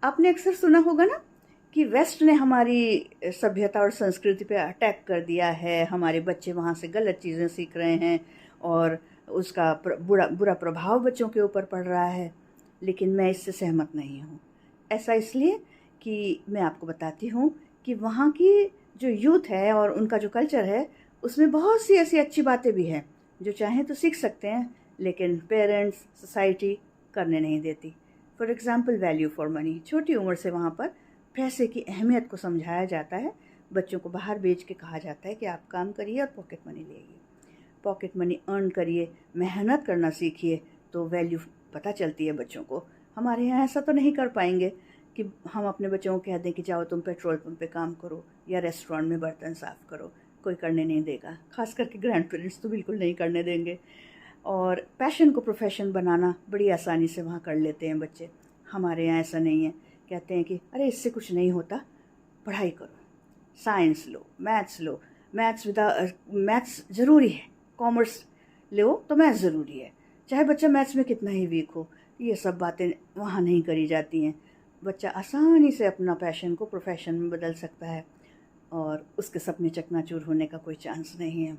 आपने अक्सर सुना होगा ना कि वेस्ट ने हमारी सभ्यता और संस्कृति पे अटैक कर दिया है, हमारे बच्चे वहाँ से गलत चीज़ें सीख रहे हैं और उसका बुरा बुरा प्रभाव बच्चों के ऊपर पड़ रहा है। लेकिन मैं इससे सहमत नहीं हूँ। ऐसा इसलिए कि मैं आपको बताती हूँ कि वहाँ की जो यूथ है और उनका जो कल्चर है, उसमें बहुत सी ऐसी अच्छी बातें भी हैं जो चाहें तो सीख सकते हैं, लेकिन पेरेंट्स, सोसाइटी करने नहीं देती। For example, value for money. छोटी उम्र से वहाँ पर पैसे की अहमियत को समझाया जाता है। बच्चों को बाहर बेच के कहा जाता है कि आप काम करिए और पॉकेट मनी लाइए, पॉकेट मनी अर्न करिए, मेहनत करना सीखिए, तो वैल्यू पता चलती है बच्चों को। हमारे यहाँ ऐसा तो नहीं कर पाएंगे कि हम अपने बच्चों को कह दें कि जाओ तुम पेट्रोल पंप पे काम करो या रेस्टोरेंट में बर्तन साफ़ करो। कोई करने नहीं देगा, खास करके ग्रैंड पेरेंट्स तो बिल्कुल नहीं करने देंगे। और पैशन को प्रोफेशन बनाना बड़ी आसानी से वहाँ कर लेते हैं बच्चे। हमारे यहाँ ऐसा नहीं है। कहते हैं कि अरे इससे कुछ नहीं होता, पढ़ाई करो, साइंस लो, मैथ्स लो, मैथ्स ज़रूरी है, कॉमर्स लो तो मैथ्स ज़रूरी है, चाहे बच्चा मैथ्स में कितना ही वीक हो। ये सब बातें वहाँ नहीं करी जाती हैं। बच्चा आसानी से अपना पैशन को प्रोफेशन में बदल सकता है और उसके सपने चकनाचूर होने का कोई चांस नहीं है।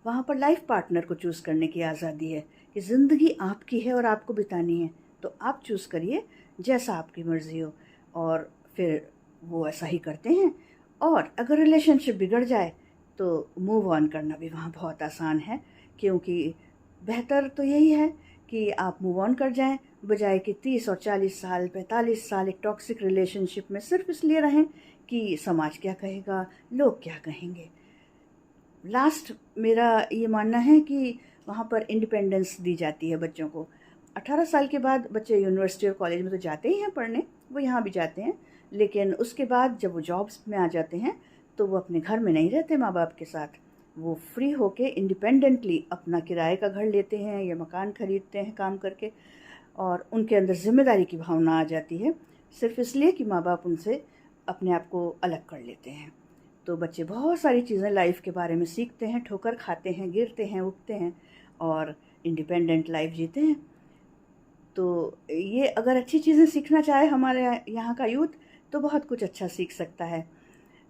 वहाँ पर लाइफ पार्टनर को चूज़ करने की आज़ादी है कि ज़िंदगी आपकी है और आपको बितानी है, तो आप चूज़ करिए जैसा आपकी मर्ज़ी हो। और फिर वो ऐसा ही करते हैं। और अगर रिलेशनशिप बिगड़ जाए तो मूव ऑन करना भी वहाँ बहुत आसान है, क्योंकि बेहतर तो यही है कि आप मूव ऑन कर जाएं, बजाय कि 30 और 40 साल 45 साल एक टॉक्सिक रिलेशनशिप में सिर्फ इसलिए रहें कि समाज क्या कहेगा, लोग क्या कहेंगे। लास्ट मेरा ये मानना है कि वहाँ पर इंडिपेंडेंस दी जाती है बच्चों को। 18 साल के बाद बच्चे यूनिवर्सिटी और कॉलेज में तो जाते ही हैं पढ़ने, वो यहाँ भी जाते हैं, लेकिन उसके बाद जब वो जॉब्स में आ जाते हैं तो वो अपने घर में नहीं रहते माँ बाप के साथ। वो फ्री होके इंडिपेंडेंटली अपना किराए का घर लेते हैं या मकान खरीदते हैं काम करके, और उनके अंदर जिम्मेदारी की भावना आ जाती है, सिर्फ इसलिए कि माँ बाप उनसे अपने आप को अलग कर लेते हैं। तो बच्चे बहुत सारी चीज़ें लाइफ के बारे में सीखते हैं, ठोकर खाते हैं, गिरते हैं, उठते हैं और इंडिपेंडेंट लाइफ जीते हैं। तो ये अगर अच्छी चीज़ें सीखना चाहे हमारे यहाँ का यूथ, तो बहुत कुछ अच्छा सीख सकता है।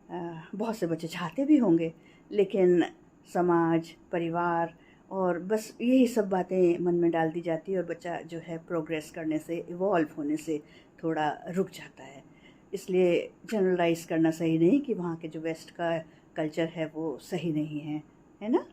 बहुत से बच्चे चाहते भी होंगे, लेकिन समाज, परिवार और बस यही सब बातें मन में डाल दी जाती है और बच्चा जो है प्रोग्रेस करने से, इवॉल्व होने से थोड़ा रुक जाता है। इसलिए जनरलाइज करना सही नहीं कि वहाँ के जो वेस्ट का कल्चर है वो सही नहीं है, है ना।